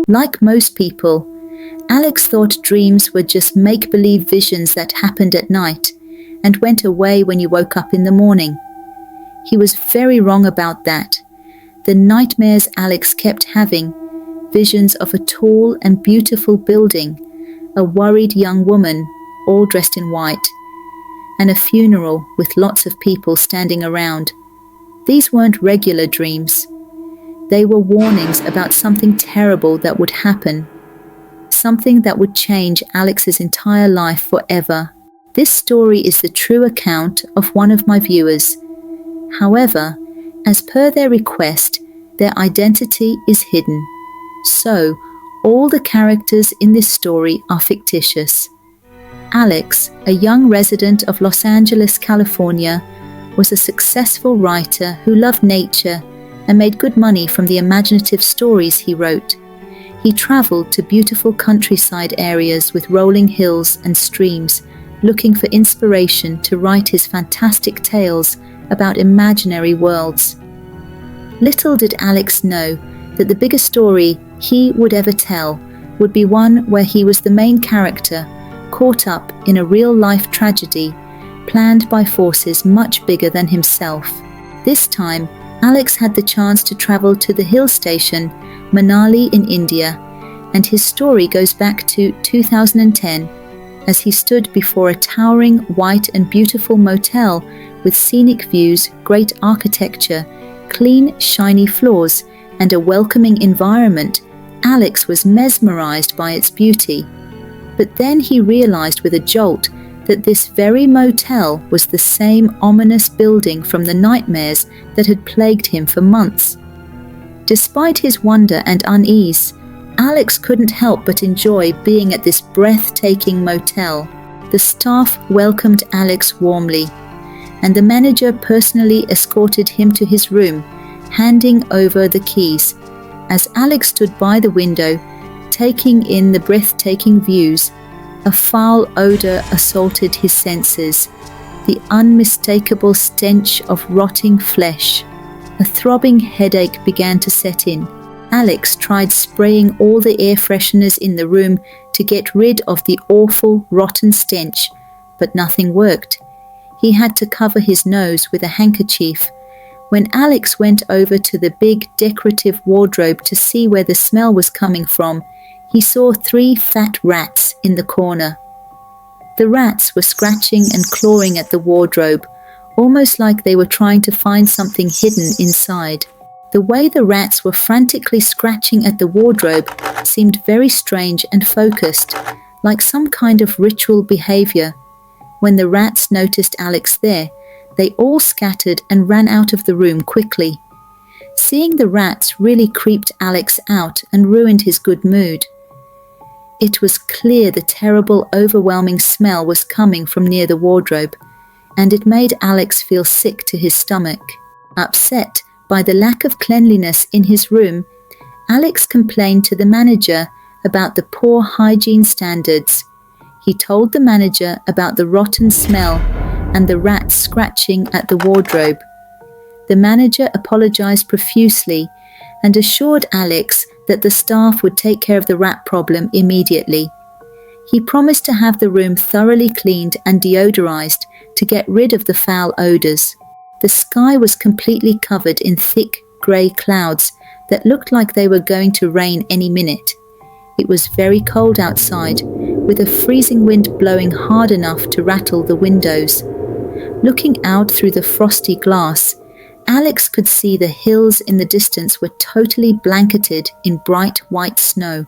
Like most people, Alex thought dreams were just make-believe visions that happened at night and went away when you woke up in the morning. He was very wrong about that. The nightmares Alex kept having, visions of a tall and beautiful building, a worried young woman, all dressed in white, and a funeral with lots of people standing around. These weren't regular dreams. They were warnings about something terrible that would happen, something that would change Alex's entire life forever. This story is the true account of one of my viewers. However, as per their request, their identity is hidden. So, all the characters in this story are fictitious. Alex, a young resident of Los Angeles, California, was a successful writer who loved nature and made good money from the imaginative stories he wrote. He traveled to beautiful countryside areas with rolling hills and streams, looking for inspiration to write his fantastic tales about imaginary worlds. Little did Alex know that the biggest story he would ever tell would be one where he was the main character, caught up in a real-life tragedy planned by forces much bigger than himself. This time, Alex had the chance to travel to the hill station, Manali in India, and his story goes back to 2010 as he stood before a towering white and beautiful motel with scenic views, great architecture, clean, shiny floors, and a welcoming environment. Alex was mesmerized by its beauty. But then he realized with a jolt that this very motel was the same ominous building from the nightmares that had plagued him for months. Despite his wonder and unease, Alex couldn't help but enjoy being at this breathtaking motel. The staff welcomed Alex warmly, and the manager personally escorted him to his room, handing over the keys. As Alex stood by the window, taking in the breathtaking views, a foul odor assaulted his senses, the unmistakable stench of rotting flesh. A throbbing headache began to set in. Alex tried spraying all the air fresheners in the room to get rid of the awful, rotten stench, but nothing worked. He had to cover his nose with a handkerchief. When Alex went over to the big decorative wardrobe to see where the smell was coming from, he saw 3 fat rats in the corner. The rats were scratching and clawing at the wardrobe, almost like they were trying to find something hidden inside. The way the rats were frantically scratching at the wardrobe seemed very strange and focused, like some kind of ritual behavior. When the rats noticed Alex there, they all scattered and ran out of the room quickly. Seeing the rats really creeped Alex out and ruined his good mood. It was clear the terrible, overwhelming smell was coming from near the wardrobe, and it made Alex feel sick to his stomach. Upset by the lack of cleanliness in his room, Alex complained to the manager about the poor hygiene standards. He told the manager about the rotten smell and the rats scratching at the wardrobe. The manager apologized profusely and assured Alex that the staff would take care of the rat problem immediately. He promised to have the room thoroughly cleaned and deodorized to get rid of the foul odors. The sky was completely covered in thick grey clouds that looked like they were going to rain any minute. It was very cold outside, with a freezing wind blowing hard enough to rattle the windows. Looking out through the frosty glass, Alex could see the hills in the distance were totally blanketed in bright white snow.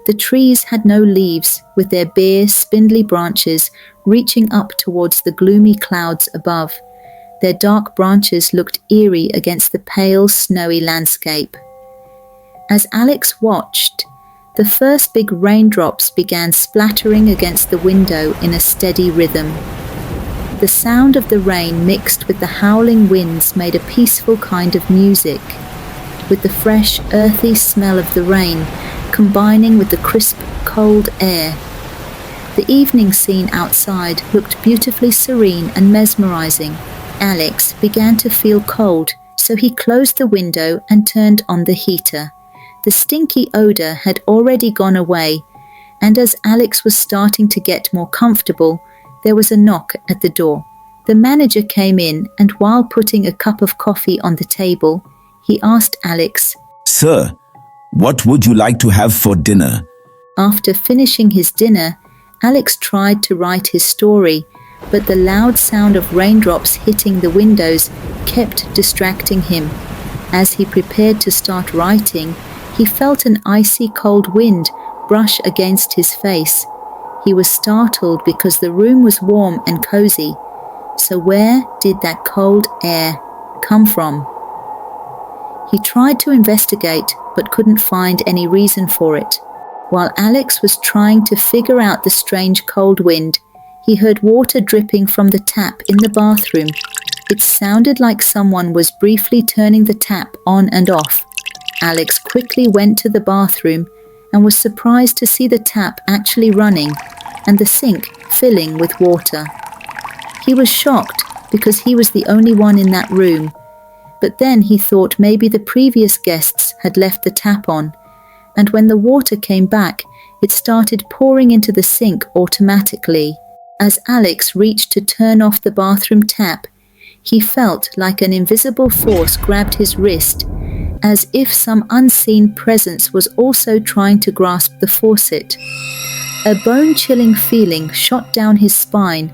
The trees had no leaves, with their bare, spindly branches reaching up towards the gloomy clouds above. Their dark branches looked eerie against the pale, snowy landscape. As Alex watched, the first big raindrops began splattering against the window in a steady rhythm. The sound of the rain mixed with the howling winds made a peaceful kind of music, with the fresh, earthy smell of the rain combining with the crisp, cold air. The evening scene outside looked beautifully serene and mesmerizing. Alex began to feel cold, so he closed the window and turned on the heater. The stinky odour had already gone away, and as Alex was starting to get more comfortable, there was a knock at the door. The manager came in, and while putting a cup of coffee on the table, he asked Alex, "Sir, what would you like to have for dinner?" After finishing his dinner, Alex tried to write his story, but the loud sound of raindrops hitting the windows kept distracting him. As he prepared to start writing, he felt an icy cold wind brush against his face. He was startled because the room was warm and cozy. So where did that cold air come from? He tried to investigate but couldn't find any reason for it. While Alex was trying to figure out the strange cold wind, he heard water dripping from the tap in the bathroom. It sounded like someone was briefly turning the tap on and off. Alex quickly went to the bathroom and was surprised to see the tap actually running and the sink filling with water. He was shocked because he was the only one in that room, but then he thought maybe the previous guests had left the tap on, and when the water came back, it started pouring into the sink automatically. As Alex reached to turn off the bathroom tap, he felt like an invisible force grabbed his wrist, as if some unseen presence was also trying to grasp the faucet. A bone-chilling feeling shot down his spine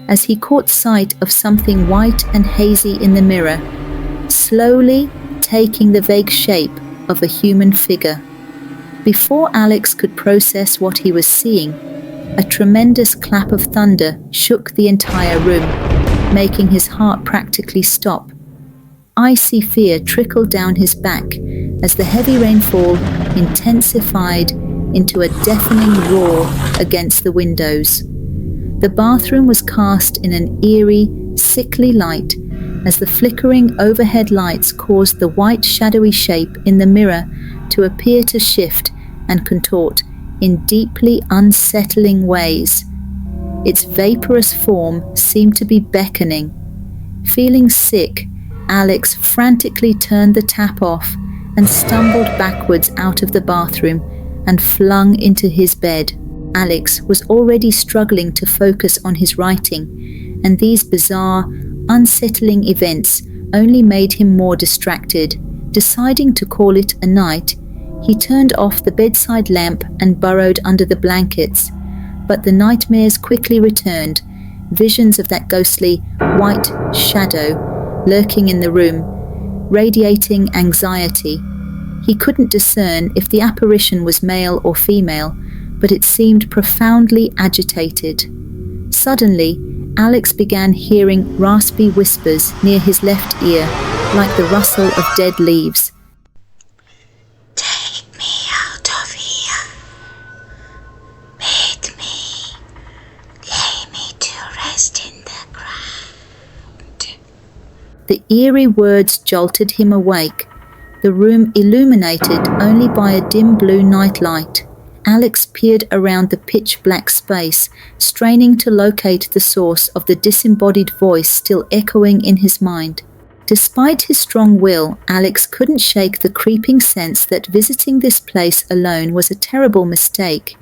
as he caught sight of something white and hazy in the mirror, slowly taking the vague shape of a human figure. Before Alex could process what he was seeing, a tremendous clap of thunder shook the entire room, making his heart practically stop. Icy fear trickled down his back as the heavy rainfall intensified into a deafening roar against the windows. The bathroom was cast in an eerie, sickly light as the flickering overhead lights caused the white shadowy shape in the mirror to appear to shift and contort in deeply unsettling ways. Its vaporous form seemed to be beckoning. Feeling sick, Alex frantically turned the tap off and stumbled backwards out of the bathroom and flung into his bed. Alex was already struggling to focus on his writing, and these bizarre, unsettling events only made him more distracted. Deciding to call it a night, he turned off the bedside lamp and burrowed under the blankets. But the nightmares quickly returned, visions of that ghostly white shadow lurking in the room, radiating anxiety. He couldn't discern if the apparition was male or female, but it seemed profoundly agitated. Suddenly, Alex began hearing raspy whispers near his left ear, like the rustle of dead leaves. "Take me out of here. Beat me. Lay me to rest in the ground." The eerie words jolted him awake, the room illuminated only by a dim blue nightlight. Alex peered around the pitch-black space, straining to locate the source of the disembodied voice still echoing in his mind. Despite his strong will, Alex couldn't shake the creeping sense that visiting this place alone was a terrible mistake.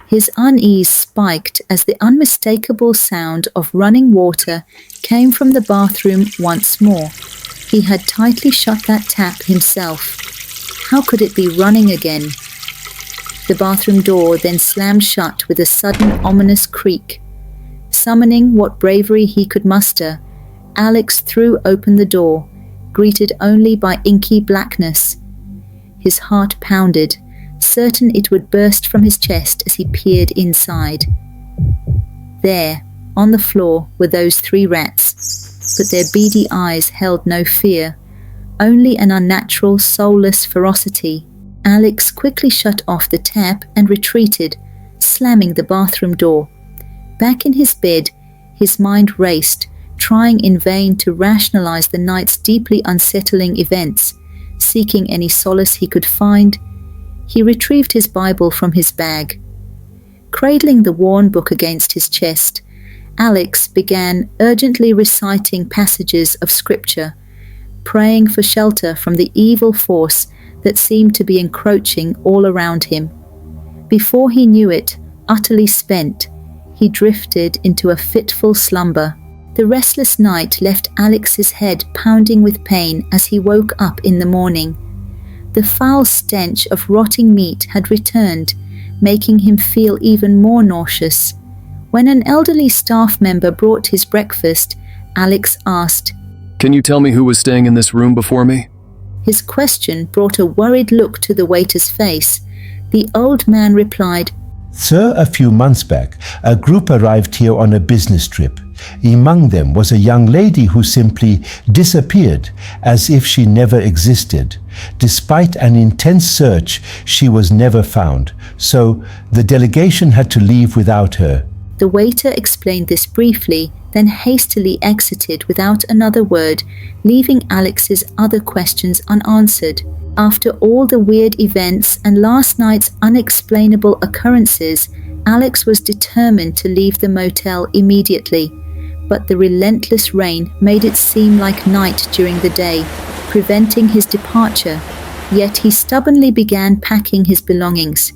His unease spiked as the unmistakable sound of running water came from the bathroom once more. He had tightly shut that tap himself. How could it be running again? The bathroom door then slammed shut with a sudden ominous creak. Summoning what bravery he could muster, Alex threw open the door, greeted only by inky blackness. His heart pounded, certain it would burst from his chest as he peered inside. There, on the floor, were those 3 rats, but their beady eyes held no fear, only an unnatural, soulless ferocity. Alex quickly shut off the tap and retreated, slamming the bathroom door. Back in his bed, his mind raced, trying in vain to rationalize the night's deeply unsettling events. Seeking any solace he could find, he retrieved his Bible from his bag. Cradling the worn book against his chest, Alex began urgently reciting passages of scripture, praying for shelter from the evil force that seemed to be encroaching all around him. Before he knew it, utterly spent, he drifted into a fitful slumber. The restless night left Alex's head pounding with pain as he woke up in the morning. The foul stench of rotting meat had returned, making him feel even more nauseous. When an elderly staff member brought his breakfast, Alex asked, "Can you tell me who was staying in this room before me?" His question brought a worried look to the waiter's face. The old man replied, "Sir, a few months back, a group arrived here on a business trip. Among them was a young lady who simply disappeared, as if she never existed. Despite an intense search, she was never found, so the delegation had to leave without her." The waiter explained this briefly, then hastily exited without another word, leaving Alex's other questions unanswered. After all the weird events and last night's unexplainable occurrences, Alex was determined to leave the motel immediately. But the relentless rain made it seem like night during the day, preventing his departure. Yet he stubbornly began packing his belongings.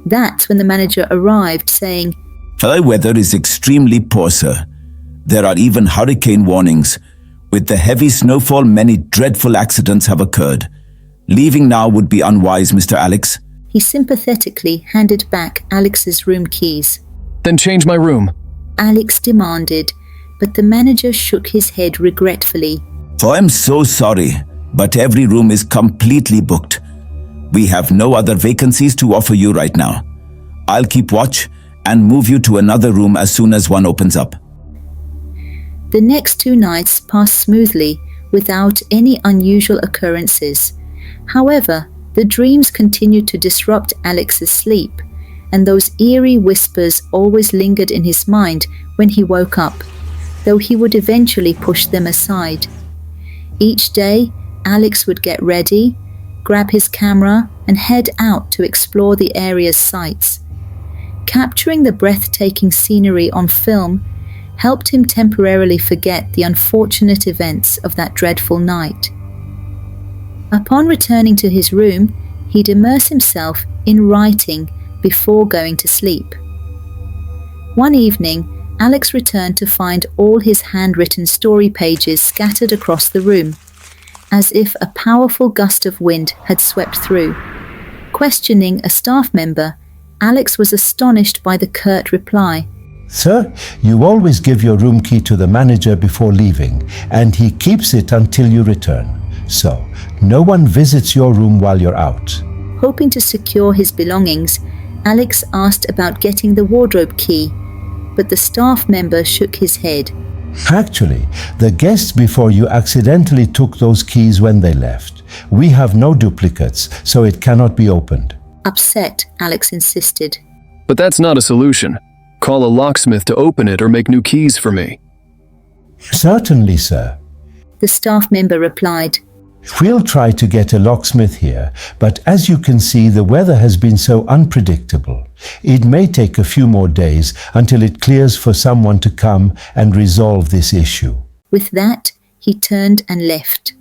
That's when the manager arrived, saying, The weather is extremely poor, sir. There are even hurricane warnings. With the heavy snowfall, many dreadful accidents have occurred. Leaving now would be unwise, Mr. Alex. He sympathetically handed back Alex's room keys. "Then change my room." Alex demanded, but the manager shook his head regretfully. I'm so sorry, but every room is completely booked. We have no other vacancies to offer you right now. I'll keep watch and move you to another room as soon as one opens up. The next 2 nights passed smoothly, without any unusual occurrences. However, the dreams continued to disrupt Alex's sleep, and those eerie whispers always lingered in his mind when he woke up, though he would eventually push them aside. Each day, Alex would get ready, grab his camera, and head out to explore the area's sights. Capturing the breathtaking scenery on film helped him temporarily forget the unfortunate events of that dreadful night. Upon returning to his room, he'd immerse himself in writing before going to sleep. One evening, Alex returned to find all his handwritten story pages scattered across the room, as if a powerful gust of wind had swept through. Questioning a staff member, Alex was astonished by the curt reply. "Sir, you always give your room key to the manager before leaving, and he keeps it until you return. So, no one visits your room while you're out." Hoping to secure his belongings, Alex asked about getting the wardrobe key, but the staff member shook his head. "Actually, the guests before you accidentally took those keys when they left. We have no duplicates, so it cannot be opened." Upset, Alex insisted. "But that's not a solution. Call a locksmith to open it or make new keys for me." "Certainly, sir. The staff member replied. We'll try to get a locksmith here, but as you can see, the weather has been so unpredictable. It may take a few more days until it clears for someone to come and resolve this issue." With that, he turned and left.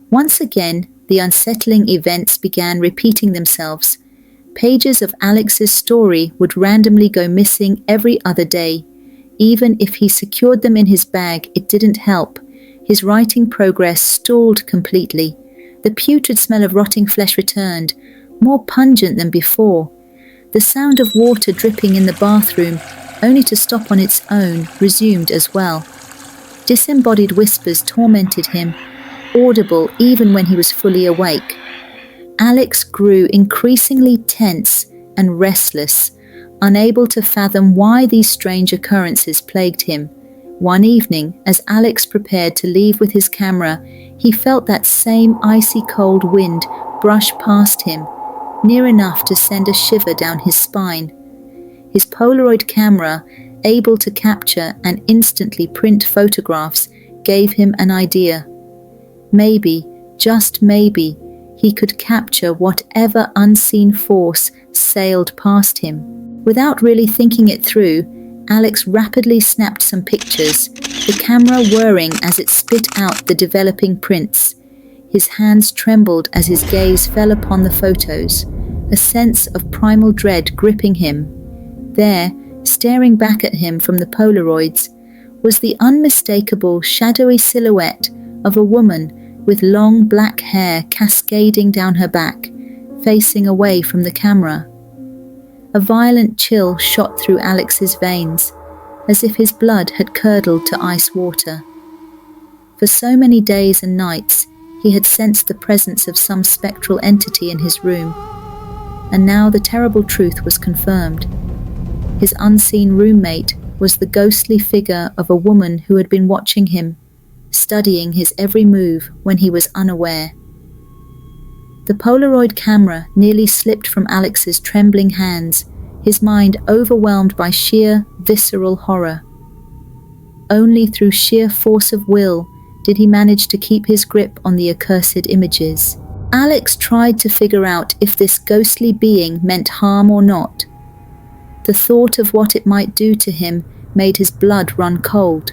Once again, the unsettling events began repeating themselves. Pages of Alex's story would randomly go missing every other day. Even if he secured them in his bag, it didn't help. His writing progress stalled completely. The putrid smell of rotting flesh returned, more pungent than before. The sound of water dripping in the bathroom, only to stop on its own, resumed as well. Disembodied whispers tormented him, audible even when he was fully awake. Alex grew increasingly tense and restless, unable to fathom why these strange occurrences plagued him. One evening, as Alex prepared to leave with his camera, he felt that same icy cold wind brush past him, near enough to send a shiver down his spine. His Polaroid camera, able to capture and instantly print photographs, gave him an idea. Maybe, just maybe, he could capture whatever unseen force sailed past him. Without really thinking it through, Alex rapidly snapped some pictures, the camera whirring as it spit out the developing prints. His hands trembled as his gaze fell upon the photos, a sense of primal dread gripping him. There, staring back at him from the Polaroids, was the unmistakable shadowy silhouette of a woman with long black hair cascading down her back, facing away from the camera. A violent chill shot through Alex's veins, as if his blood had curdled to ice water. For so many days and nights, he had sensed the presence of some spectral entity in his room, and now the terrible truth was confirmed. His unseen roommate was the ghostly figure of a woman who had been watching him, studying his every move when he was unaware. The Polaroid camera nearly slipped from Alex's trembling hands, his mind overwhelmed by sheer, visceral horror. Only through sheer force of will did he manage to keep his grip on the accursed images. Alex tried to figure out if this ghostly being meant harm or not. The thought of what it might do to him made his blood run cold.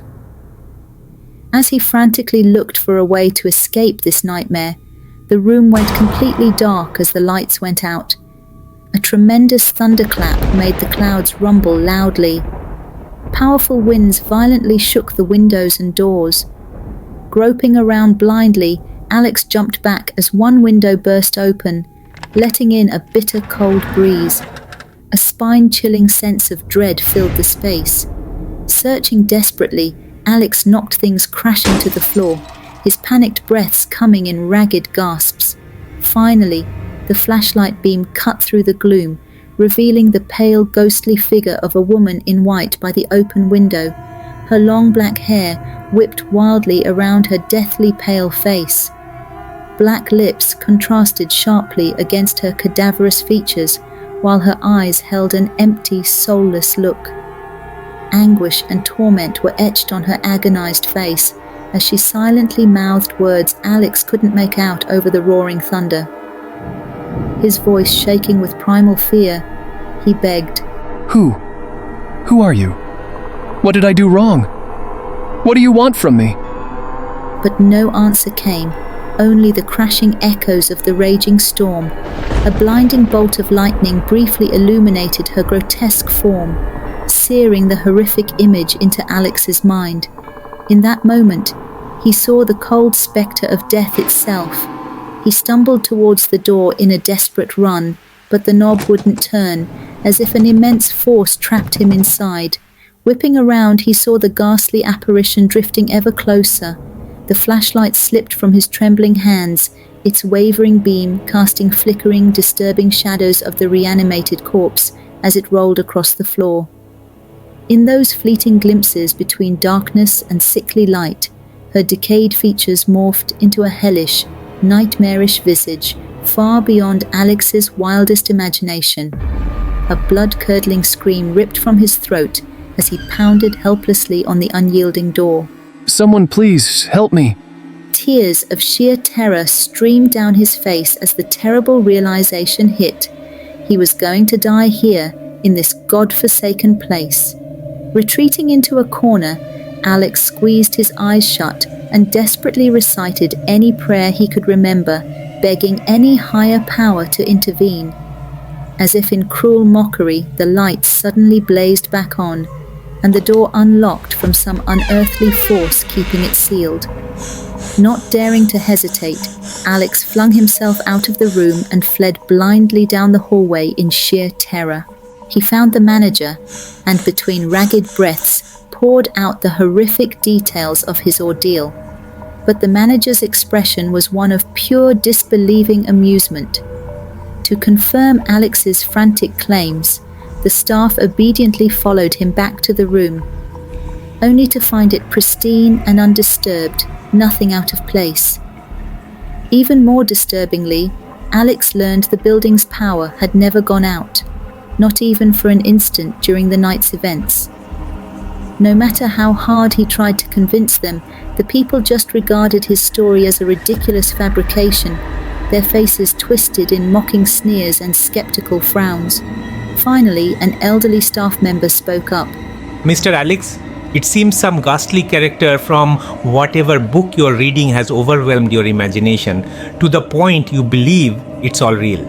As he frantically looked for a way to escape this nightmare, the room went completely dark as the lights went out. A tremendous thunderclap made the clouds rumble loudly. Powerful winds violently shook the windows and doors. Groping around blindly, Alex jumped back as one window burst open, letting in a bitter cold breeze. A spine-chilling sense of dread filled the space. Searching desperately, Alex knocked things crashing to the floor, his panicked breaths coming in ragged gasps. Finally, the flashlight beam cut through the gloom, revealing the pale, ghostly figure of a woman in white by the open window, her long black hair whipped wildly around her deathly pale face. Black lips contrasted sharply against her cadaverous features, while her eyes held an empty, soulless look. Anguish and torment were etched on her agonized face as she silently mouthed words Alex couldn't make out over the roaring thunder. His voice shaking with primal fear, he begged, Who? Who are you? What did I do wrong? What do you want from me? But no answer came, only the crashing echoes of the raging storm. A blinding bolt of lightning briefly illuminated her grotesque form, searing the horrific image into Alex's mind. In that moment, he saw the cold spectre of death itself. He stumbled towards the door in a desperate run, but the knob wouldn't turn, as if an immense force trapped him inside. Whipping around, he saw the ghastly apparition drifting ever closer. The flashlight slipped from his trembling hands, its wavering beam casting flickering, disturbing shadows of the reanimated corpse as it rolled across the floor. In those fleeting glimpses between darkness and sickly light, her decayed features morphed into a hellish, nightmarish visage far beyond Alex's wildest imagination. A blood-curdling scream ripped from his throat as he pounded helplessly on the unyielding door. Someone please, help me. Tears of sheer terror streamed down his face as the terrible realization hit. He was going to die here, in this god-forsaken place. Retreating into a corner, Alex squeezed his eyes shut and desperately recited any prayer he could remember, begging any higher power to intervene. As if in cruel mockery, the lights suddenly blazed back on, and the door unlocked from some unearthly force keeping it sealed. Not daring to hesitate, Alex flung himself out of the room and fled blindly down the hallway in sheer terror. He found the manager, and between ragged breaths, poured out the horrific details of his ordeal. But the manager's expression was one of pure disbelieving amusement. To confirm Alex's frantic claims, the staff obediently followed him back to the room, only to find it pristine and undisturbed, nothing out of place. Even more disturbingly, Alex learned the building's power had never gone out, not even for an instant during the night's events. No matter how hard he tried to convince them, the people just regarded his story as a ridiculous fabrication, their faces twisted in mocking sneers and skeptical frowns. Finally, an elderly staff member spoke up. Mr. Alex, It seems some ghastly character from whatever book you're reading has overwhelmed your imagination to the point you believe it's all real.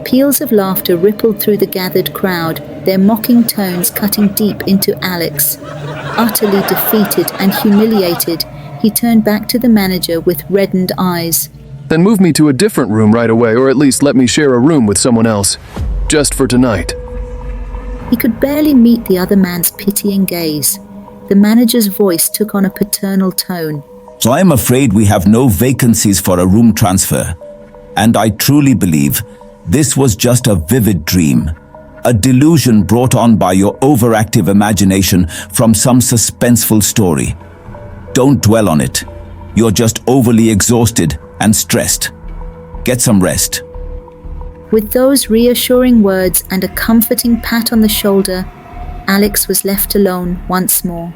Peals of laughter rippled through the gathered crowd, their mocking tones cutting deep into Alex. Utterly defeated and humiliated, he turned back to the manager with reddened eyes. Then move me to a different room right away, or at least let me share a room with someone else. Just for tonight. He could barely meet the other man's pitying gaze. The manager's voice took on a paternal tone. So I'm afraid we have no vacancies for a room transfer. And I truly believe this was just a vivid dream. A delusion brought on by your overactive imagination from some suspenseful story. Don't dwell on it. You're just overly exhausted and stressed. Get some rest. With those reassuring words and a comforting pat on the shoulder, Alex was left alone once more.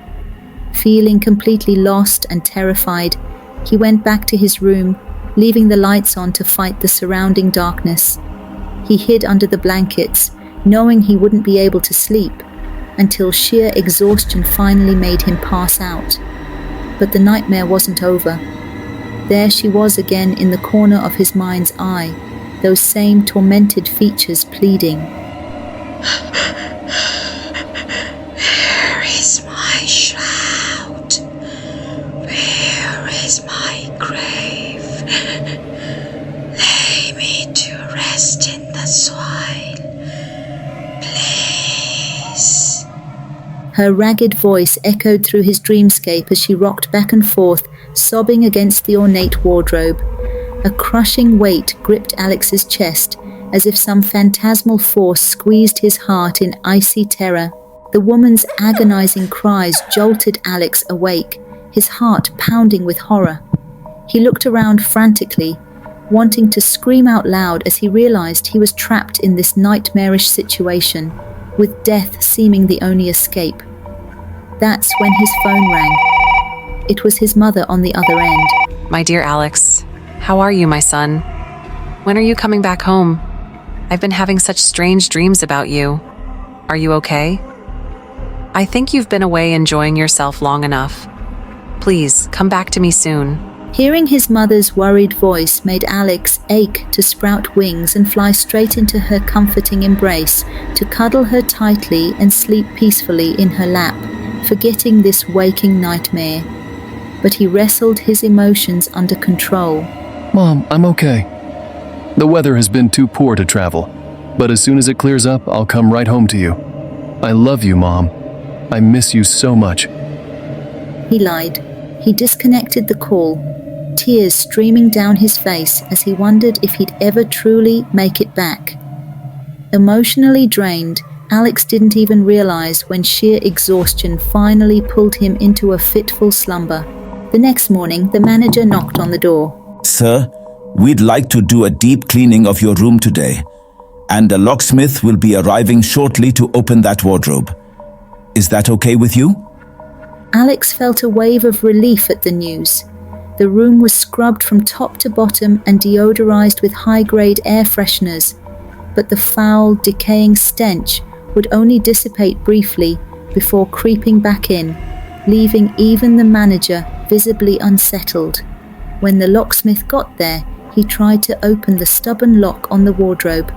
Feeling completely lost and terrified, he went back to his room, leaving the lights on to fight the surrounding darkness. He hid under the blankets, knowing he wouldn't be able to sleep, until sheer exhaustion finally made him pass out. But the nightmare wasn't over. There she was again in the corner of his mind's eye, those same tormented features pleading. Where is my shroud? Where is my grave? Lay me to rest in the soil, please. Her ragged voice echoed through his dreamscape as she rocked back and forth, sobbing against the ornate wardrobe. A crushing weight gripped Alex's chest, as if some phantasmal force squeezed his heart in icy terror. The woman's agonizing cries jolted Alex awake, his heart pounding with horror. He looked around frantically, wanting to scream out loud as he realized he was trapped in this nightmarish situation, with death seeming the only escape. That's when his phone rang. It was his mother on the other end. My dear Alex, how are you, my son? When are you coming back home? I've been having such strange dreams about you. Are you okay? I think you've been away enjoying yourself long enough. Please, come back to me soon. Hearing his mother's worried voice made Alex ache to sprout wings and fly straight into her comforting embrace, to cuddle her tightly and sleep peacefully in her lap, forgetting this waking nightmare. But he wrestled his emotions under control. Mom, I'm okay. The weather has been too poor to travel, but as soon as it clears up, I'll come right home to you. I love you, Mom. I miss you so much. He lied. He disconnected the call, tears streaming down his face as he wondered if he'd ever truly make it back. Emotionally drained, Alex didn't even realize when sheer exhaustion finally pulled him into a fitful slumber. The next morning, the manager knocked on the door. Sir, we'd like to do a deep cleaning of your room today, and a locksmith will be arriving shortly to open that wardrobe. Is that okay with you? Alex felt a wave of relief at the news. The room was scrubbed from top to bottom and deodorized with high-grade air fresheners, but the foul, decaying stench would only dissipate briefly before creeping back in, leaving even the manager visibly unsettled. When the locksmith got there, he tried to open the stubborn lock on the wardrobe,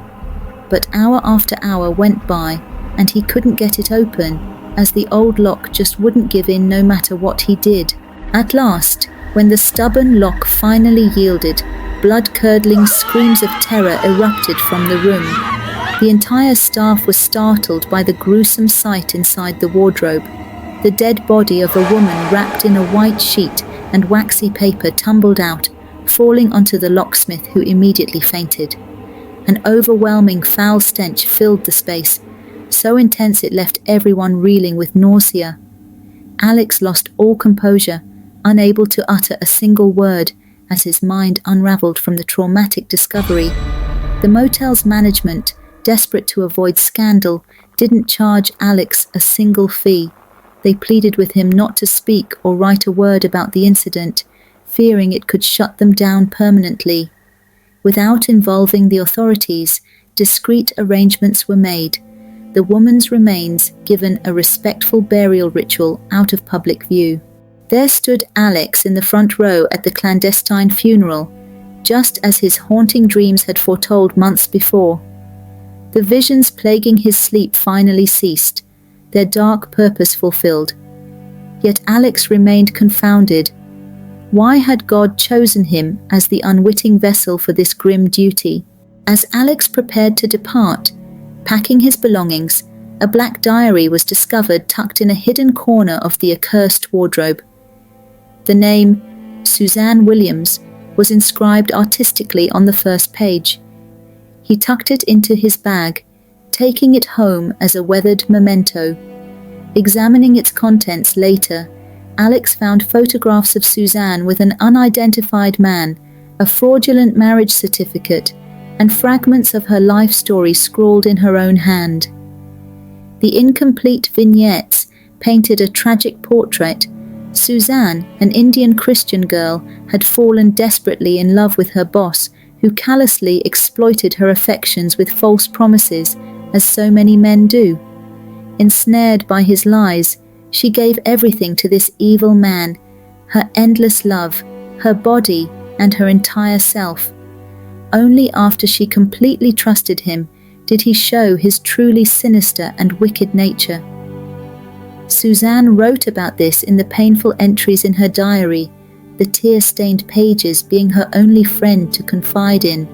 but hour after hour went by and he couldn't get it open, as the old lock just wouldn't give in no matter what he did. At last, when the stubborn lock finally yielded, blood-curdling screams of terror erupted from the room. The entire staff was startled by the gruesome sight inside the wardrobe. The dead body of a woman wrapped in a white sheet and waxy paper tumbled out, falling onto the locksmith, who immediately fainted. An overwhelming foul stench filled the space, so intense it left everyone reeling with nausea. Alex lost all composure, unable to utter a single word as his mind unraveled from the traumatic discovery. The motel's management, desperate to avoid scandal, didn't charge Alex a single fee. They pleaded with him not to speak or write a word about the incident, fearing it could shut them down permanently. Without involving the authorities, discreet arrangements were made, the woman's remains given a respectful burial ritual out of public view. There stood Alex in the front row at the clandestine funeral, just as his haunting dreams had foretold months before. The visions plaguing his sleep finally ceased, their dark purpose fulfilled. Yet Alex remained confounded. Why had God chosen him as the unwitting vessel for this grim duty? As Alex prepared to depart, packing his belongings, a black diary was discovered tucked in a hidden corner of the accursed wardrobe. The name, Suzanne Williams, was inscribed artistically on the first page. He tucked it into his bag, taking it home as a weathered memento. Examining its contents later, Alex found photographs of Suzanne with an unidentified man, a fraudulent marriage certificate, and fragments of her life story scrawled in her own hand. The incomplete vignettes painted a tragic portrait. Suzanne, an Indian Christian girl, had fallen desperately in love with her boss, who callously exploited her affections with false promises, as so many men do. Ensnared by his lies, she gave everything to this evil man, her endless love, her body, and her entire self. Only after she completely trusted him did he show his truly sinister and wicked nature. Suzanne wrote about this in the painful entries in her diary, the tear-stained pages being her only friend to confide in.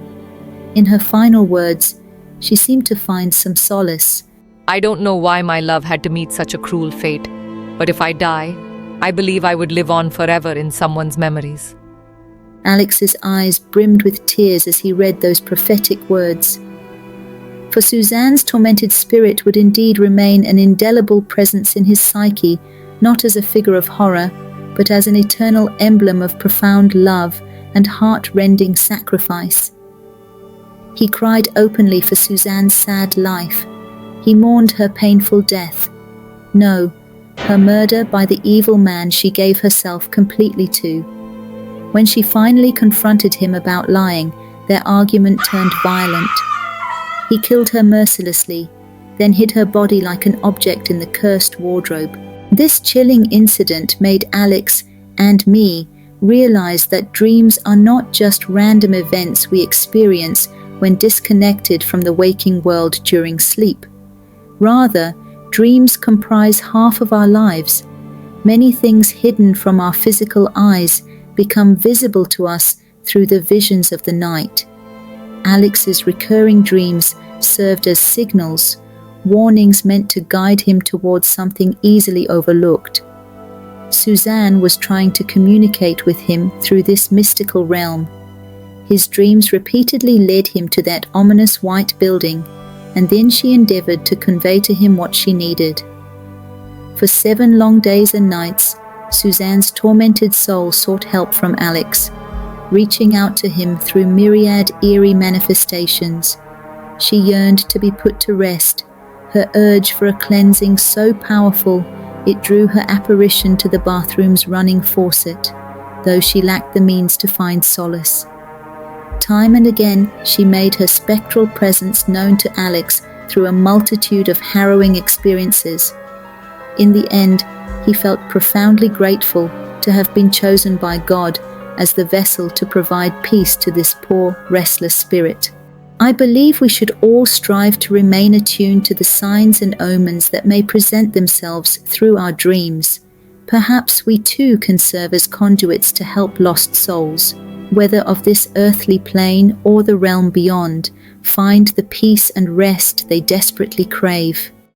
In her final words, she seemed to find some solace. I don't know why my love had to meet such a cruel fate, but if I die, I believe I would live on forever in someone's memories. Alex's eyes brimmed with tears as he read those prophetic words. For Suzanne's tormented spirit would indeed remain an indelible presence in his psyche, not as a figure of horror, but as an eternal emblem of profound love and heart-rending sacrifice. He cried openly for Suzanne's sad life. He mourned her painful death. No, her murder by the evil man she gave herself completely to. When she finally confronted him about lying, their argument turned violent. He killed her mercilessly, then hid her body like an object in the cursed wardrobe. This chilling incident made Alex and me realize that dreams are not just random events we experience when disconnected from the waking world during sleep. Rather, dreams comprise half of our lives. Many things hidden from our physical eyes become visible to us through the visions of the night. Alex's recurring dreams served as signals, warnings meant to guide him towards something easily overlooked. Suzanne was trying to communicate with him through this mystical realm. His dreams repeatedly led him to that ominous white building, and then she endeavored to convey to him what she needed. For 7 long days and nights, Suzanne's tormented soul sought help from Alex, reaching out to him through myriad eerie manifestations. She yearned to be put to rest, her urge for a cleansing so powerful it drew her apparition to the bathroom's running faucet, though she lacked the means to find solace. Time and again, she made her spectral presence known to Alex through a multitude of harrowing experiences. In the end, he felt profoundly grateful to have been chosen by God as the vessel to provide peace to this poor, restless spirit. I believe we should all strive to remain attuned to the signs and omens that may present themselves through our dreams. Perhaps we too can serve as conduits to help lost souls, whether of this earthly plane or the realm beyond, find the peace and rest they desperately crave.